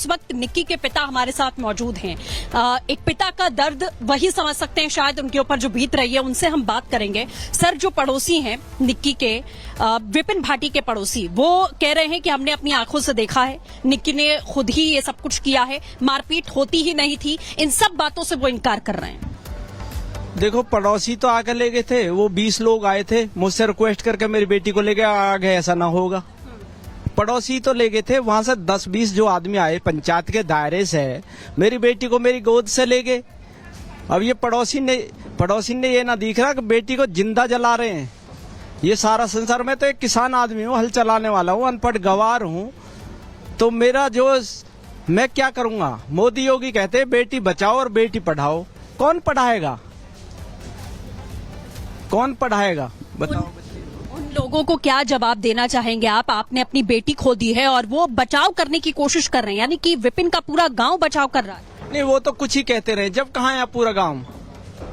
इस वक्त निक्की के पिता हमारे साथ मौजूद हैं। एक पिता का दर्द वही समझ सकते हैं शायद उनके ऊपर जो बीत रही है, उनसे हम बात करेंगे। सर, जो पड़ोसी हैं निक्की के, विपिन भाटी के पड़ोसी, वो कह रहे हैं कि हमने अपनी आंखों से देखा है, निक्की ने खुद ही ये सब कुछ किया है, मारपीट होती ही नहीं थी। इन सब बातों से वो इनकार कर रहे हैं। देखो, पड़ोसी तो आकर ले गए थे, वो 20 लोग आए थे, मुझसे रिक्वेस्ट करके मेरी बेटी को ले गए, आगे ऐसा ना होगा। पड़ोसी तो ले गए थे, वहां से 10-20 जो आदमी आए पंचायत के दायरे से, मेरी बेटी को मेरी गोद से ले गए। अब ये पड़ोसी ने ये ना दिख रहा कि बेटी को जिंदा जला रहे हैं। ये सारा संसार, मैं तो एक किसान आदमी हूँ, हल चलाने वाला हूँ, अनपढ़ गवार हूँ, तो मेरा जो मैं क्या करूंगा। मोदी योगी कहते हैं बेटी बचाओ और बेटी पढ़ाओ, कौन पढ़ाएगा, कौन पढ़ाएगा बताओ। उन लोगों को क्या जवाब देना चाहेंगे आप? आपने अपनी बेटी खो दी है और वो बचाव करने की कोशिश कर रहे हैं, यानी कि विपिन का पूरा गांव बचाव कर रहा है। नहीं, वो तो कुछ ही कहते रहे। जब कहाँ है पूरा गांव?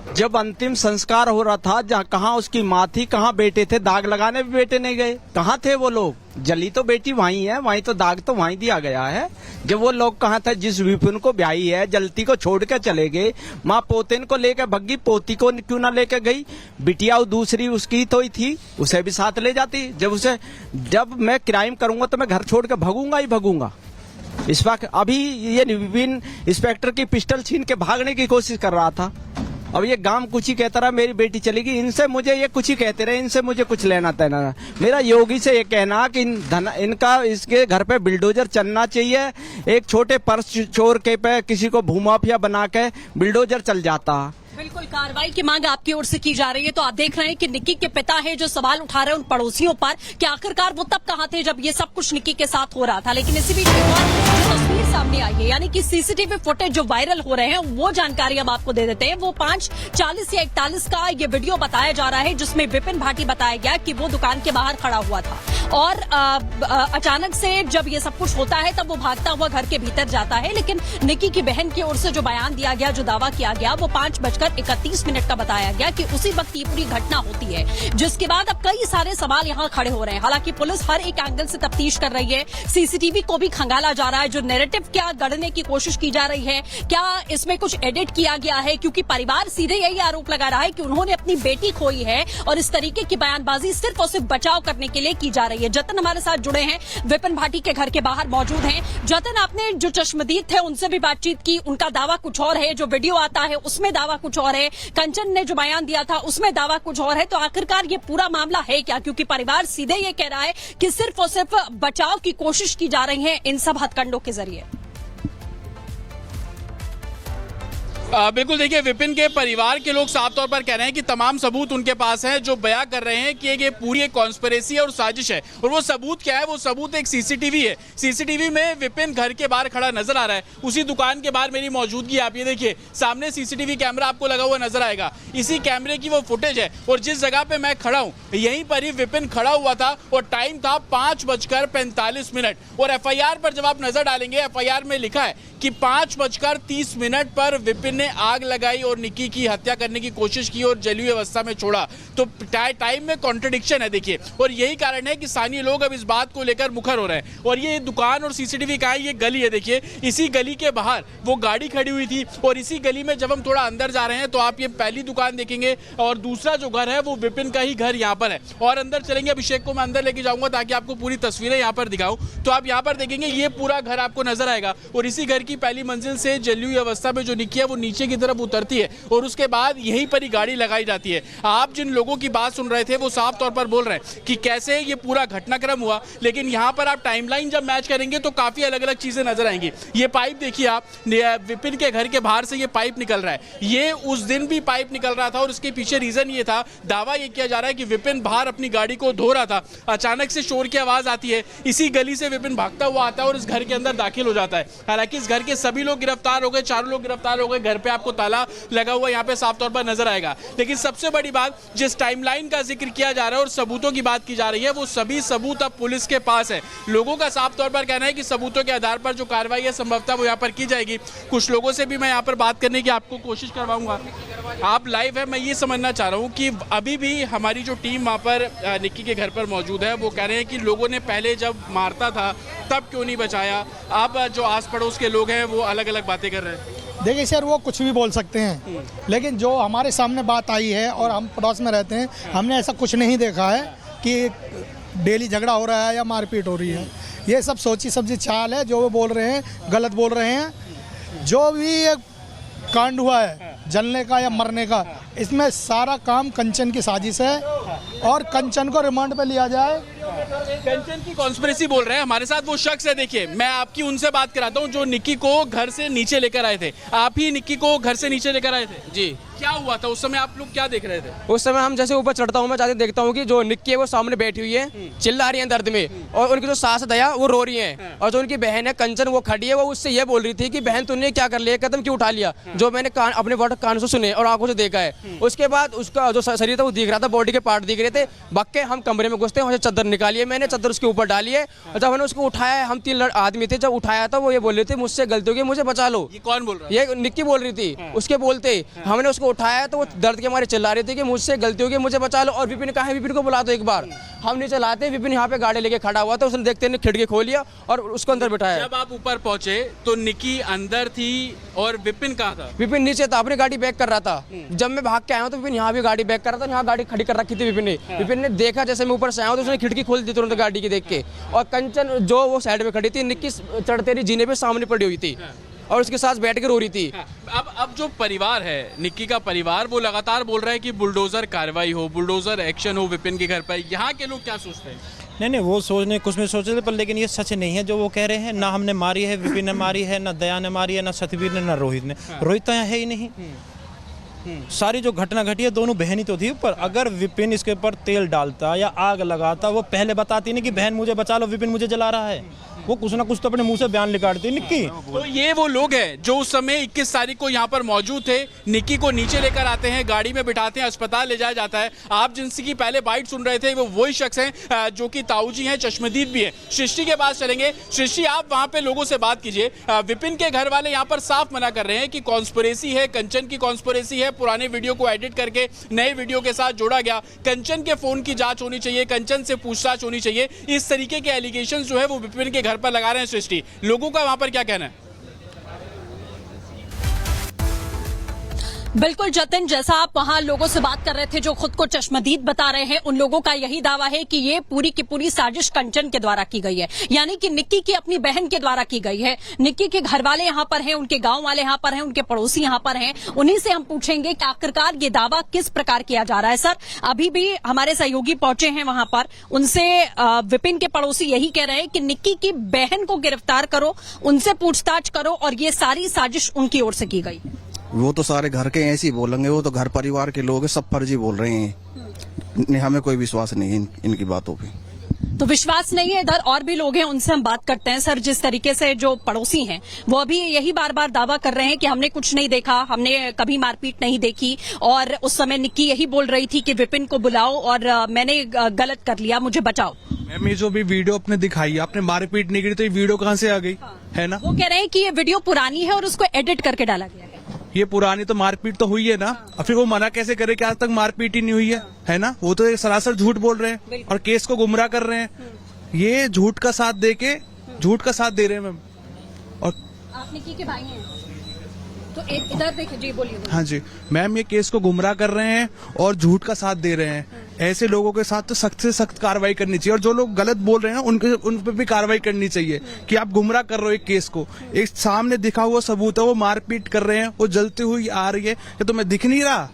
जब अंतिम संस्कार हो रहा था, जहाँ कहाँ उसकी माँ थी, कहाँ बेटे थे, दाग लगाने भी बेटे नहीं गए, कहाँ थे वो लोग? जली तो बेटी वहीं है, वहीं तो दाग तो वहीं दिया गया है। जब वो लोग कहाँ थे जिस विपिन को ब्याही है, जलती को छोड़ के चले गए, माँ पोतेन को लेकर भग्गी, पोती को क्यों ना लेकर गई? बिटिया दूसरी उसकी तो ही थी, उसे भी साथ ले जाती। जब मैं क्राइम करूंगा तो मैं घर छोड़ के भगूंगा ही भगूंगा। इस वक्त अभी ये विपिन इंस्पेक्टर की पिस्टल छीन के भागने की कोशिश कर रहा था। अब ये गांव कुछ ही कहता रहा मेरी बेटी चलेगी, इनसे मुझे ये कुछ ही कहते रहे, इनसे मुझे कुछ लेना देना। मेरा योगी से ये कहना कि इनका इसके घर पे बिल्डोजर चलना चाहिए। एक छोटे पर्स चोर के पे किसी को भूमाफिया बना के बिल्डोजर चल जाता। बिल्कुल, कार्रवाई की मांग आपकी ओर से की जा रही है। तो आप देख रहे हैं कि निक्की के पिता है जो सवाल उठा रहे हैं उन पड़ोसियों पर कि आखिरकार वो तब कहाँ थे जब ये सब कुछ निक्की के साथ हो रहा था। लेकिन इसी बीच एक और जो तस्वीर सामने आई है, यानी कि सीसीटीवी फुटेज जो वायरल हो रहे हैं, वो जानकारी हम आपको दे देते हैं। वो 5:40 या 41 का ये वीडियो बताया जा रहा है जिसमें विपिन भाटी बताया गया कि वो दुकान के बाहर खड़ा हुआ था और अचानक से जब ये सब कुछ होता है तब वो भागता हुआ घर के भीतर जाता है। लेकिन निक्की की बहन की ओर से जो बयान दिया गया, जो दावा किया गया, वो 5:31 का बताया गया कि उसी वक्त ये पूरी घटना होती है। जिसके बाद अब कई सारे सवाल यहाँ खड़े हो रहे हैं। हालांकि पुलिस हर एक एंगल से तफ्तीश कर रही है, सीसीटीवी को भी खंगाला जा रहा है, जो नैरेटिव क्या गढ़ने की कोशिश की जा रही है, क्या इसमें कुछ एडिट किया गया है, क्योंकि परिवार सीधे यही आरोप लगा रहा है कि उन्होंने अपनी बेटी खोई है और इस तरीके की बयानबाजी सिर्फ और सिर्फ बचाव करने के लिए की जा रही है। जतन हमारे साथ जुड़े हैं, विपिन भाटी के घर के बाहर मौजूद हैं। जतन, आपने जो चश्मदीद थे उनसे भी बातचीत की, उनका दावा कुछ और है, जो वीडियो आता है उसमें दावा कुछ और है, कंचन ने जो बयान दिया था उसमें दावा कुछ और है। तो आखिरकार ये पूरा मामला है क्या? क्योंकि परिवार सीधे ये कह रहा है कि सिर्फ और सिर्फ बचाव की कोशिश की जा रही है इन सब हथकंडों के जरिए। बिल्कुल, देखिए, विपिन के परिवार के लोग साफ तौर पर कह रहे हैं कि तमाम सबूत उनके पास हैं, जो बयां कर रहे हैं कि ये पूरी एक कॉन्स्पिरेसी है और साजिश है। और वो सबूत क्या है? वो सबूत एक सीसीटीवी है। सीसीटीवी में विपिन घर के बाहर खड़ा नजर आ रहा है, उसी दुकान के बाहर मेरी मौजूदगी। आप ये देखिए, सामने सीसीटीवी कैमरा आपको लगा हुआ नजर आएगा, इसी कैमरे की वो फुटेज है। और जिस जगह पे मैं खड़ा हूँ यहीं पर ही विपिन खड़ा हुआ था और टाइम था 5:45 और एफआईआर पर जब आप नजर डालेंगे, एफआईआर में लिखा है कि 5:30 पर विपिन ने आग लगाई और निक्की की हत्या करने की कोशिश की और जली हुई अवस्था में छोड़ा। तो टाइम में कॉन्ट्रडिक्शन है, देखिए। और यही कारण है कि स्थानीय लोग अब इस बात को लेकर मुखर हो रहे हैं। और ये दुकान और सीसीटीवी का ये गली है, देखिए, इसी गली के बाहर वो गाड़ी खड़ी हुई थी। और इसी गली में जब हम थोड़ा अंदर जा रहे हैं तो आप ये पहली दुकान देखेंगे और दूसरा जो घर है वो विपिन का ही घर यहाँ पर है। और अंदर चलेंगे, अभिषेक को मैं अंदर लेके जाऊंगा ताकि आपको पूरी तस्वीरें यहाँ पर दिखाऊं। तो आप यहाँ पर देखेंगे ये पूरा घर आपको नजर आएगा और इसी घर की पहली मंजिल से जली हुई अवस्था में जो निक्की है वो नीचे की तरफ उतरती है और उसके बाद यहीं पर ही गाड़ी लगाई जाती है। आप जिन लोगों की बात सुन रहे थे वो साफ तौर पर बोल रहे हैं कि कैसे ये पूरा घटनाक्रम हुआ, लेकिन यहाँ पर आप टाइमलाइन जब मैच करेंगे तो काफी अलग अलग चीजें नजर आएंगी। ये पाइप देखिए आप, विपिन के घर के बाहर से ये पाइप निकल रहा है, ये उस दिन भी पाइप निकल रहा था और उसके पीछे रीजन ये था, दावा ये किया जा रहा है कि विपिन बाहर अपनी गाड़ी को धो रहा था, अचानक से शोर की आवाज आती है, इसी गली से विपिन भागता हुआ आता है और इस घर के अंदर दाखिल हो जाता है। हालांकि इस घर के सभी लोग गिरफ्तार हो गए, चारों लोग गिरफ्तार हो गए, घर घर पे आपको ताला लगा हुआ यहाँ पे साफ तौर पर नजर आएगा। लेकिन सबसे बड़ी बात, जिस टाइमलाइन का जिक्र किया जा रहा है और सबूतों की बात की जा रही है, वो सभी सबूत अब पुलिस के पास है। लोगों का साफ तौर पर कहना है कि सबूतों के आधार पर जो कार्रवाई है संभवतः वो यहाँ पर की जाएगी। कुछ लोगों से भी मैं यहाँ पर बात करने की आपको कोशिश करवाऊंगा। आप लाइव है, मैं ये समझना चाह रहा हूँ कि अभी भी हमारी जो टीम वहाँ पर निक्की के घर पर मौजूद है, वो कह रहे हैं कि लोगों ने पहले जब मारता था तब क्यों नहीं बचाया। आप जो आस पड़ोस के लोग हैं वो अलग अलग बातें कर रहे हैं। देखिए सर, वो कुछ भी बोल सकते हैं, लेकिन जो हमारे सामने बात आई है और हम पड़ोस में रहते हैं, हमने ऐसा कुछ नहीं देखा है कि डेली झगड़ा हो रहा है या मारपीट हो रही है। ये सब सोची समझी चाल है, जो वो बोल रहे हैं गलत बोल रहे हैं। जो भी एक कांड हुआ है जलने का या मरने का, इसमें सारा काम कंचन की साजिश है और कंचन को रिमांड पे लिया जाए। कंचन की कॉन्स्पिरेसी बोल रहे हैं। हमारे साथ वो शख्स है, देखिए मैं आपकी उनसे बात कराता हूँ जो निक्की को घर से नीचे लेकर आए थे। आप ही निक्की को घर से नीचे लेकर आए थे? जी। क्या हुआ था उस समय, आप लोग क्या देख रहे थे? उस समय हम जैसे ऊपर चढ़ता हूँ, मैं जाके देखता हूँ कि जो निक्की है वो सामने बैठी हुई है, चिल्ला रही है दर्द में, और उनकी जो सास दया वो रो रही है, और जो उनकी बहन है कंचन वो खड़ी है, वो उससे ये बोल रही थी कि बहन तूने क्या कर लिया, कदम क्यों उठा लिया, जो मैंने अपने वर्ड कान से सुने और आंखों से देखा है। उसके बाद उसका जो शरीर था वो दिख रहा था, बॉडी के पार्ट दिख रहे थे। बक्के हम कमरे में घुसते, वहाँ से चादर निकाली है मैंने, चादर उसके ऊपर डाली है, और जब हमने उसको उठाया, हम 3 आदमी थे, जब उठाया था वो ये बोल रहे थे मुझसे गलती हो गई, मुझे बचा लो। ये कौन बोल रहा है? ये निक्की बोल रही थी। उसके बोलते हमने उसको उठाया तो वो दर्द के मारे चिल्ला रहे थे कि मुझसे गलती हो गई, मुझे बचा लो। और विपिन कहा है, विपिन को बुला दो एक बार। हम नीचे लाते, विपिन यहाँ पे गाड़ी लेके खड़ा हुआ था, उसने देखते ही खिड़की खोल लिया और उसको अंदर बिठाया। जब आप ऊपर पहुंचे तो निक्की अंदर थी और विपिन कहाँ था? विपिन नीचे था, अपनी गाड़ी बैक कर रहा था। जब मैं भाग के आया तो विपिन यहाँ भी गाड़ी बैक कर रहा था, यहाँ गाड़ी खड़ी कर रखी थी विपिन ने। विपिन ने देखा जैसे मैं ऊपर से आया तो उसने खिड़की खोल दी तुरंत गाड़ी की देख के, और कंचन जो वो साइड में खड़ी थी, निक्की चढ़ते रही जीने पे सामने पड़ी हुई थी और उसके साथ बैठ कर रो रही थी। अब जो परिवार है, निक्की का परिवार, वो लगातार बोल रहा है कि बुलडोजर कार्रवाई हो, बुलडोजर एक्शन हो विपिन के घर पर। यहाँ के लोग क्या सोचते हैं? नहीं, वो सोचने कुछ में सोच रहे थे, पर लेकिन ये सच नहीं है जो वो कह रहे हैं। ना हमने मारी है, विपिन ने मारी है, ना दया ने मारी है, ना सतवीर ने, ना रोहित ने। रोहित तो यहाँ है ही नहीं। सारी जो घटना घटी है, दोनों बहन ही तो थी ऊपर। अगर विपिन इसके ऊपर तेल डालता या आग लगाता, वो पहले बताती नहीं कि बहन मुझे बचा लो, विपिन मुझे जला रहा है। वो कुछ ना कुछ तो अपने मुंह से बयान निकालती निक्की। तो ये वो लोग हैं जो उस समय 21 तारीख को यहाँ पर मौजूद थे। निक्की को नीचे लेकर आते हैं, गाड़ी में बिठाते हैं, अस्पताल ले जाया जाता है। आप जिनसे की पहले बाइट सुन रहे थे, वो वही शख्स हैं जो कि ताऊ जी हैं, चश्मदीद भी है। सृष्टि के पास चलेंगे। सृष्टि, आप वहाँ पे लोगों से बात कीजिए। विपिन के घर वाले यहाँ पर साफ मना कर रहे हैं कि कॉन्स्पिरेसी है, कंचन की कॉन्स्पिरेसी है, पुराने वीडियो को एडिट करके नए वीडियो के साथ जोड़ा गया। कंचन के फोन की जांच होनी चाहिए, कंचन से पूछताछ होनी चाहिए। इस तरीके के एलिगेशन जो है वो विपिन के घर पर लगा रहे हैं सृष्टि। लोगों का वहां पर क्या कहना है? बिल्कुल जतिन, जैसा आप वहां लोगों से बात कर रहे थे जो खुद को चश्मदीद बता रहे हैं, उन लोगों का यही दावा है कि ये पूरी की पूरी साजिश कंचन के द्वारा की गई है, यानी कि निक्की की अपनी बहन के द्वारा की गई है। निक्की के घर वाले यहाँ पर हैं, उनके गांव वाले यहाँ पर हैं, उनके पड़ोसी यहाँ पर हैं। उन्हीं से हम पूछेंगे कि आखिरकार ये दावा किस प्रकार किया जा रहा है। सर, अभी भी हमारे सहयोगी पहुंचे हैं वहां पर, उनसे विपिन के पड़ोसी यही कह रहे हैं कि निक्की की बहन को गिरफ्तार करो, उनसे पूछताछ करो और ये सारी साजिश उनकी ओर से की गई। वो तो सारे घर के ऐसे ही बोलेंगे, वो तो घर परिवार के लोग हैं, सब फर्जी बोल रहे हैं। नहीं, हमें कोई विश्वास नहीं है इनकी बातों पे। तो विश्वास नहीं है। इधर और भी लोग हैं, उनसे हम बात करते हैं। सर, जिस तरीके से जो पड़ोसी हैं वो अभी यही बार बार दावा कर रहे हैं कि हमने कुछ नहीं देखा, हमने कभी मारपीट नहीं देखी, और उस समय निक्की यही बोल रही थी कि विपिन को बुलाओ और मैंने गलत कर लिया, मुझे बचाओ। मैम, ये जो भी वीडियो आपने दिखाई, आपने मारपीट नहीं करी, तो ये वीडियो कहाँ से आ गई? है ना, वो कह रहे हैं कि ये वीडियो पुरानी है और उसको एडिट करके डाला गया है। ये पुरानी तो मारपीट तो हुई है ना, और फिर वो मना कैसे करे कि आज तक मारपीट ही नहीं हुई है ना? वो तो सरासर झूठ बोल रहे हैं और केस को गुमराह कर रहे हैं। ये झूठ का साथ देके झूठ का साथ दे रहे हैं मैम। और आप निक्की के भाई हैं तो इधर देखिए जी, बोलिए। हाँ जी मैम, ये केस को गुमराह कर रहे हैं और झूठ का साथ दे रहे हैं। ऐसे लोगों के साथ तो सख्त से सख्त कार्रवाई करनी चाहिए, और जो लोग गलत बोल रहे हैं उन पर भी कार्रवाई करनी चाहिए कि आप गुमराह कर रहे हो एक केस को। एक सामने दिखा हुआ सबूत है, वो मारपीट कर रहे हैं, वो जलती हुई आ रही है, कि तुम्हें दिख नहीं रहा?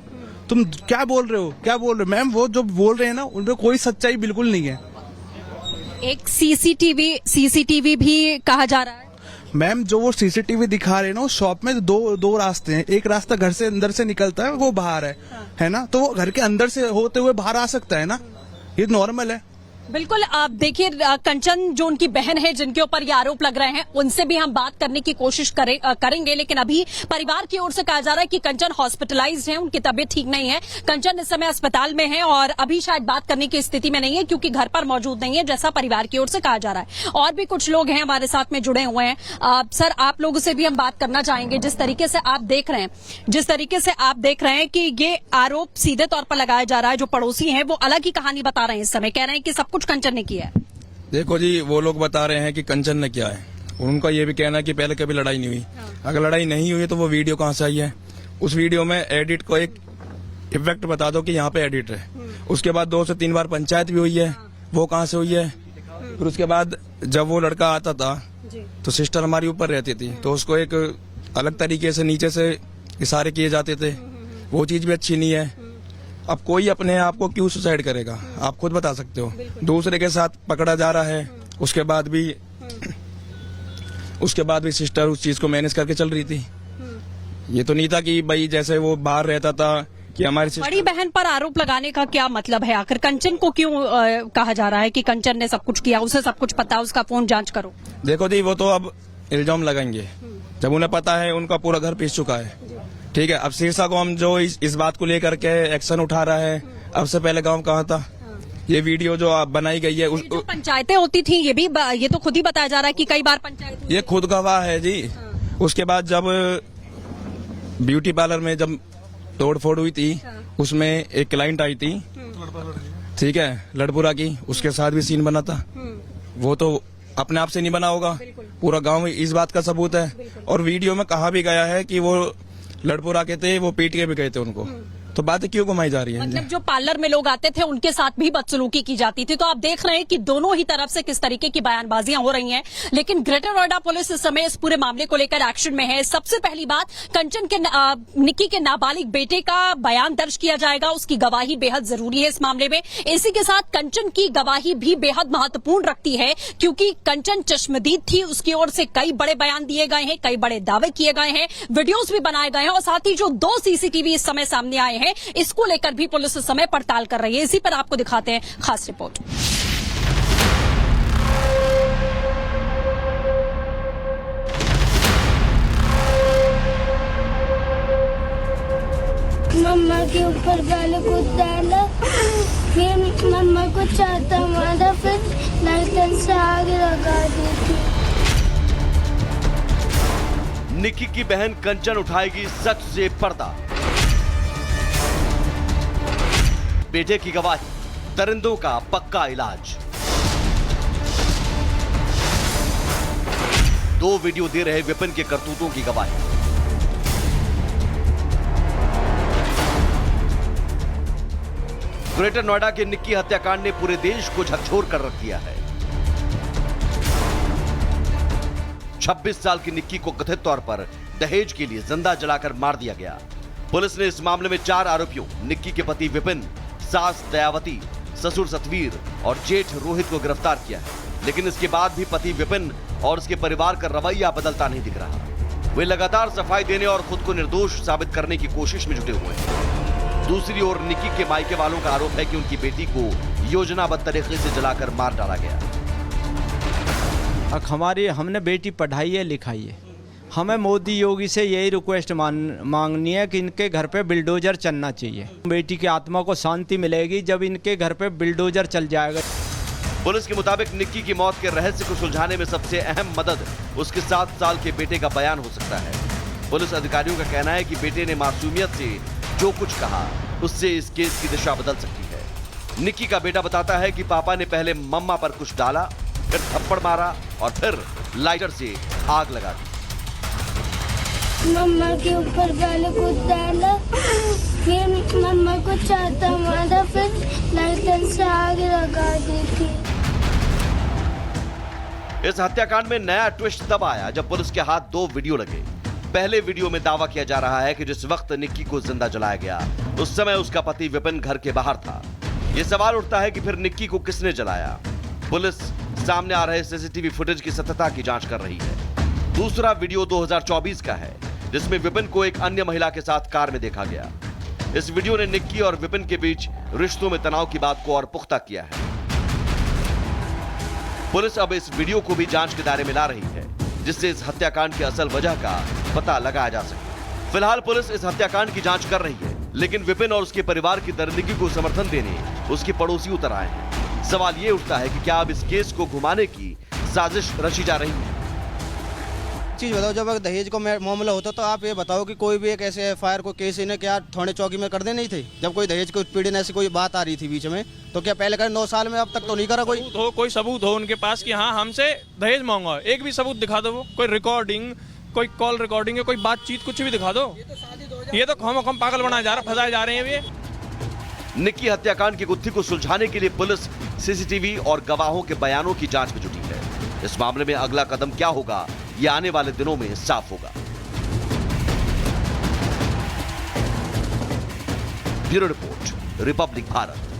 तुम क्या बोल रहे हो, क्या बोल रहे हो? मैम, वो जो बोल रहे हैं ना, उनपे कोई सच्चाई बिल्कुल नहीं है। एक सीसीटीवी भी कहा जा रहा है। मैम, जो वो सीसीटीवी दिखा रहे हैं ना, उस शॉप में दो रास्ते हैं। एक रास्ता घर से अंदर से निकलता है, वो बाहर है ना? तो वो घर के अंदर से होते हुए बाहर आ सकता है ना, ये नॉर्मल है। बिल्कुल। आप देखिए, कंचन जो उनकी बहन है जिनके ऊपर ये आरोप लग रहे हैं, उनसे भी हम बात करने की कोशिश करेंगे, लेकिन अभी परिवार की ओर से कहा जा रहा है कि कंचन हॉस्पिटलाइज्ड है, उनकी तबीयत ठीक नहीं है। कंचन इस समय अस्पताल में है और अभी शायद बात करने की स्थिति में नहीं है क्योंकि घर पर मौजूद नहीं है, जैसा परिवार की ओर से कहा जा रहा है। और भी कुछ लोग हैं हमारे साथ में जुड़े हुए हैं। सर, आप लोगों से भी हम बात करना चाहेंगे। जिस तरीके से आप देख रहे हैं कि ये आरोप सीधे तौर पर लगाया जा रहा है, जो पड़ोसी हैं वो अलग ही कहानी बता रहे हैं। इस समय कह रहे हैं कि सब कुछ कंचन ने किया है। देखो जी, वो लोग बता रहे हैं कि कंचन ने किया है, उनका ये भी कहना है कि पहले कभी लड़ाई नहीं हुई। अगर लड़ाई नहीं हुई तो वो वीडियो कहाँ से आई है? उस वीडियो में एडिट को एक इफेक्ट बता दो कि यहाँ पे एडिट है। उसके बाद 2 से 3 बार पंचायत भी हुई है, वो कहाँ से हुई है? फिर उसके बाद जब वो लड़का आता था तो सिस्टर हमारी ऊपर रहती थी, तो उसको एक अलग तरीके से नीचे से इशारे किए जाते थे, वो चीज भी अच्छी नहीं है। अब कोई अपने आप को क्यों सुसाइड करेगा, आप खुद बता सकते हो। दूसरे के साथ पकड़ा जा रहा है, उसके बाद भी सिस्टर उस चीज को मैनेज करके चल रही थी। ये तो नहीं था कि भाई जैसे वो बाहर रहता था कि हमारी बड़ी बहन पर आरोप लगाने का क्या मतलब है? आखिर कंचन को क्यों कहा जा रहा है कि कंचन ने सब कुछ किया, उसे सब कुछ पता, उसका फोन जांच करो? देखो जी, वो तो अब इल्जाम लगाएंगे जब उन्हें पता है उनका पूरा घर पीस चुका है। ठीक है, अब शीर्षा को हम जो इस बात को लेकर के एक्शन उठा रहा है, अब से पहले गांव कहाँ था? ये वीडियो जो आप बनाई गई है, जो पंचायतें होती थी, ये तो खुद ही बताया जा रहा है कि कई बार पंचायत, ये खुद गवाह है जी। उसके बाद जब ब्यूटी पार्लर में जब तोड़फोड़ हुई थी, उसमें एक क्लाइंट आई थी, ठीक है, लड़पुरा की, उसके साथ भी सीन बना था। वो तो अपने आप से नहीं बना होगा, पूरा गांव इस बात का सबूत है। और वीडियो में कहा भी गया है कि वो लड़पुरा के थे, वो पीट के भी गए थे उनको। तो बातें क्यों घुमाई जा रही है? मतलब जो पार्लर में लोग आते थे उनके साथ भी बदसलूकी की जाती थी। तो आप देख रहे हैं कि दोनों ही तरफ से किस तरीके की बयानबाजियां हो रही हैं। लेकिन ग्रेटर नोएडा पुलिस इस समय इस पूरे मामले को लेकर एक्शन में है। सबसे पहली बात, कंचन के निक्की के नाबालिग बेटे का बयान दर्ज किया जाएगा, उसकी गवाही बेहद जरूरी है इस मामले में। इसी के साथ कंचन की गवाही भी बेहद महत्वपूर्ण रखती है क्योंकि कंचन चश्मदीद थी, उसकी ओर से कई बड़े बयान दिए गए हैं, कई बड़े दावे किए गए हैं, वीडियोज भी बनाए गए हैं और साथ ही जो 2 सीसीटीवी इस समय सामने आए हैं, इसको लेकर भी पुलिस इस समय पड़ताल कर रही है। इसी पर आपको दिखाते हैं खास रिपोर्ट। मम्मा के ऊपर पहले कुछ डाला, फिर मम्मा को चाहता मारा, फिर लाइटर से आग लगा दी थी। निक्की की बहन कंचन उठाएगी सच से पर्दा। बेटे की गवाही, दरिंदों का पक्का इलाज। 2 वीडियो दे रहे विपिन के करतूतों की गवाही। ग्रेटर नोएडा के निक्की हत्याकांड ने पूरे देश को झकझोर कर रख दिया है। 26 साल की निक्की को कथित तौर पर दहेज के लिए जिंदा जलाकर मार दिया गया। पुलिस ने इस मामले में 4 आरोपियों, निक्की के पति विपिन, सास दयावती, ससुर सतवीर और जेठ रोहित को गिरफ्तार किया है। लेकिन इसके बाद भी पति विपिन और उसके परिवार का रवैया बदलता नहीं दिख रहा। वे लगातार सफाई देने और खुद को निर्दोष साबित करने की कोशिश में जुटे हुए हैं। दूसरी ओर निक्की के मायके वालों का आरोप है कि उनकी बेटी को योजनाबद्ध तरीके से जलाकर मार डाला गया। हमने बेटी पढ़ाई है, लिखाई है। हमें मोदी योगी से यही रिक्वेस्ट मांगनी है कि इनके घर पे बिल्डोजर चलना चाहिए। बेटी की आत्मा को शांति मिलेगी जब इनके घर पे बिल्डोजर चल जाएगा। पुलिस के मुताबिक निक्की की मौत के रहस्य को सुलझाने में सबसे अहम मदद उसके 7 साल के बेटे का बयान हो सकता है। पुलिस अधिकारियों का कहना है कि बेटे ने मासूमियत से जो कुछ कहा, उससे इस केस की दिशा बदल सकती है। निक्की का बेटा बताता है कि पापा ने पहले मम्मा पर कुछ डाला, फिर थप्पड़ मारा और फिर लाइटर से आग लगा दी। मम्मा के ऊपर पहले कुछ डाला, फिर मम्मा को चाहता मारा, फिर लाइटर से आग लगा दी थी। इस हत्याकांड में नया ट्विस्ट तब आया जब पुलिस के हाथ 2 वीडियो लगे। पहले वीडियो में दावा किया जा रहा है कि जिस वक्त निक्की को जिंदा जलाया गया, उस समय उसका पति विपिन घर के बाहर था। यह सवाल उठता है कि फिर निक्की को किसने जलाया। पुलिस सामने आ रहे सीसीटीवी फुटेज की सत्यता की जांच कर रही है। दूसरा वीडियो 2024 का है, जिसमें विपिन को एक अन्य महिला के साथ कार में देखा गया। इस वीडियो ने निक्की और विपिन के बीच रिश्तों में तनाव की बात को और पुख्ता किया है। पुलिस अब इस वीडियो को भी जांच के दायरे में ला रही है, जिससे इस हत्याकांड की असल वजह का पता लगाया जा सके। फिलहाल पुलिस इस हत्याकांड की जांच कर रही है, लेकिन विपिन और उसके परिवार की दरिंदगी को समर्थन देने उसके पड़ोसी उतर आए हैं। सवाल ये उठता है कि क्या अब इस केस को घुमाने की साजिश रची जा रही है। चीज बताओ, जब दहेज को मामला होता तो आप ये बताओ कि कोई भी एक ऐसे एफआईआर को केस इन्हें क्या थाने चौकी में कर दे नहीं थे? जब कोई दहेज के उत्पीड़न ऐसी कोई बात आ रही थी बीच में, तो क्या पहले कर 9 साल में अब तक तो नहीं करा कोई सबूत हो उनके पास कि हाँ हमसे दहेज मांगा, एक भी सबूत दिखा दो, वो कोई रिकॉर्डिंग, कोई कॉल रिकॉर्डिंग है, कोई बातचीत, कुछ भी दिखा दो। ये तो हम पागल बनाए जा रहे, फंसाए जा रहे हैं ये। निक्की हत्याकांड की गुत्थी को सुलझाने के लिए पुलिस सीसीटीवी और गवाहों के बयानों की जांच में जुटी है। इस मामले में अगला कदम क्या होगा, ये आने वाले दिनों में साफ होगा। Bureau report, Republic Bharat.